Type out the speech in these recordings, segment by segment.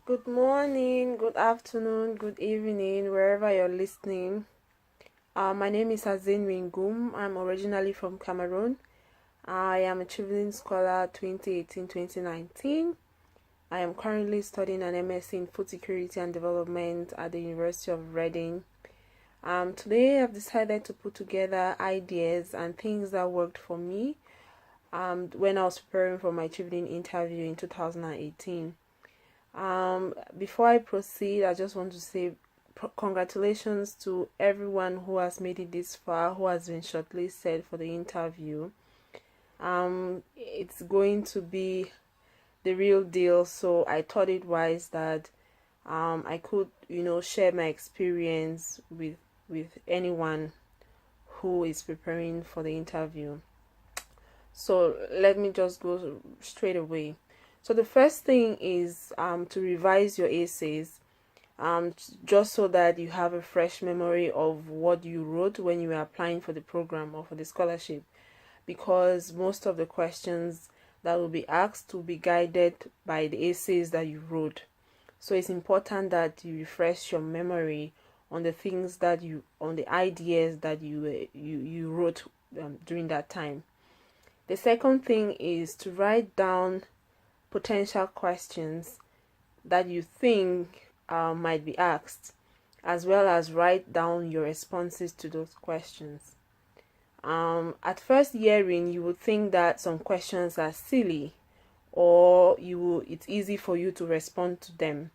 Good morning, good afternoon, good evening, wherever you're listening. My name is Azinwi Ngum. I'm originally from Cameroon. I am a Chevening Scholar 2018-2019. I am currently studying an MSc in Food Security and Development at the University of Reading. Today I've decided to put together ideas and things that worked for me when I was preparing for my Chevening interview in 2018. Before I proceed, I just want to say congratulations to everyone who has made it this far, who has been shortlisted for the interview. It's going to be the real deal, so I thought it wise that I could, share my experience with anyone who is preparing for the interview. So let me just go straight away. So the first thing is to revise your essays, just so that you have a fresh memory of what you wrote when you were applying for the program or for the scholarship, because most of the questions that will be asked will be guided by the essays that you wrote. So it's important that you refresh your memory on the things on the ideas that you wrote during that time. The second thing is to write down potential questions that you think might be asked, as well as write down your responses to those questions. At first hearing, you would think that some questions are silly, or it's easy for you to respond to them.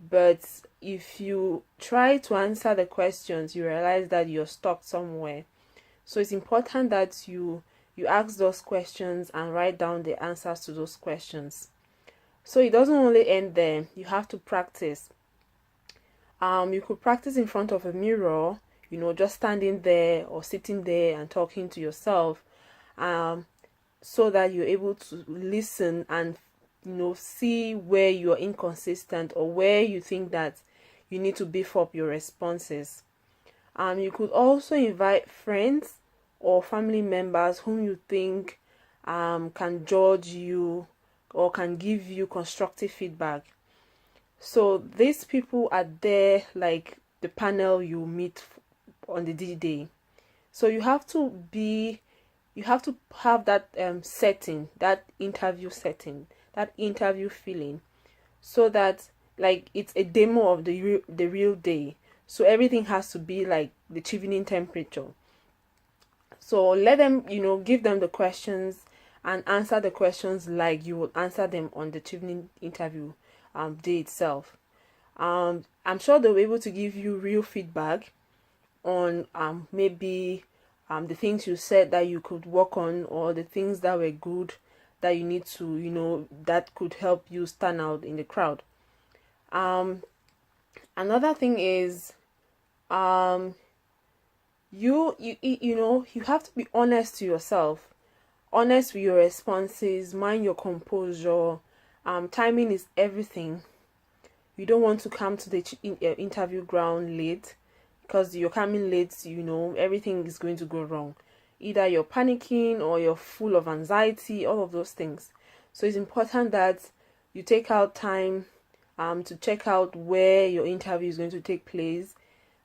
But if you try to answer the questions, you realize that you're stuck somewhere. So it's important that you ask those questions and write down the answers to those questions. So it doesn't only end there. You have to practice. You could practice in front of a mirror, just standing there or sitting there and talking to yourself, so that you're able to listen and see where you're inconsistent or where you think that you need to beef up your responses. You could also invite friends or family members whom you think can judge you or can give you constructive feedback. So these people are there like the panel you meet on the D-Day. So you have to have that setting, that interview setting, that interview feeling, so that like it's a demo of the real day. So everything has to be like the Chevening temperature. So let them, give them the questions and answer the questions like you would answer them on the Chevening interview day itself. I'm sure they'll be able to give you real feedback on maybe the things you said that you could work on, or the things that were good that you need to, that could help you stand out in the crowd. Another thing is you have to be honest to yourself, honest with your responses, mind your composure. Timing is everything. You don't want to come to the interview ground late, because you're coming late, everything is going to go wrong. Either you're panicking or you're full of anxiety, all of those things. So it's important that you take out time to check out where your interview is going to take place.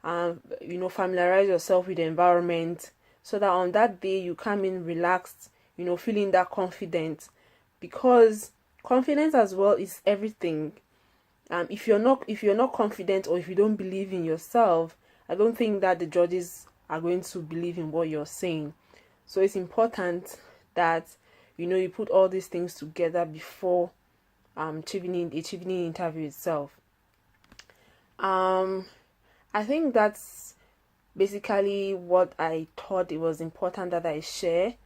Familiarize yourself with the environment, so that on that day you come in relaxed, feeling that confident, because confidence as well is everything. If you're not confident, or if you don't believe in yourself, I don't think that the judges are going to believe in what you're saying. So it's important that you put all these things together before Chevening interview itself. I think that's basically what I thought it was important that I share,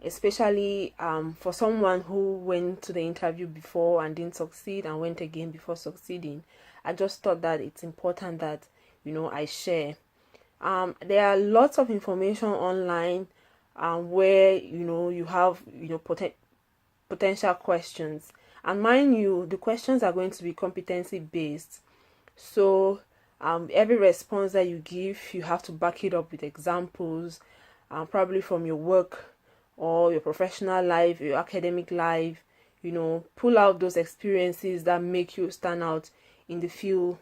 especially for someone who went to the interview before and didn't succeed and went again before succeeding. I just thought that it's important that I share. There are lots of information online where you have potential questions, and mind you, the questions are going to be competency based. So every response that you give, you have to back it up with examples, probably from your work or your professional life, your academic life, pull out those experiences that make you stand out in the field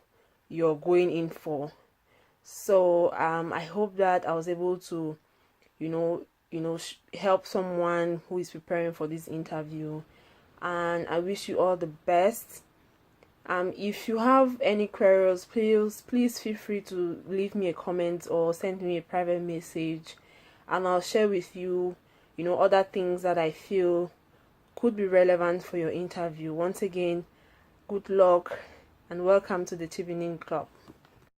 you're going in for. So I hope that I was able to help someone who is preparing for this interview, and I wish you all the best. If you have any queries, please feel free to leave me a comment or send me a private message, and I'll share with you other things that I feel could be relevant for your interview. Once again, good luck and welcome to the Chevening Club.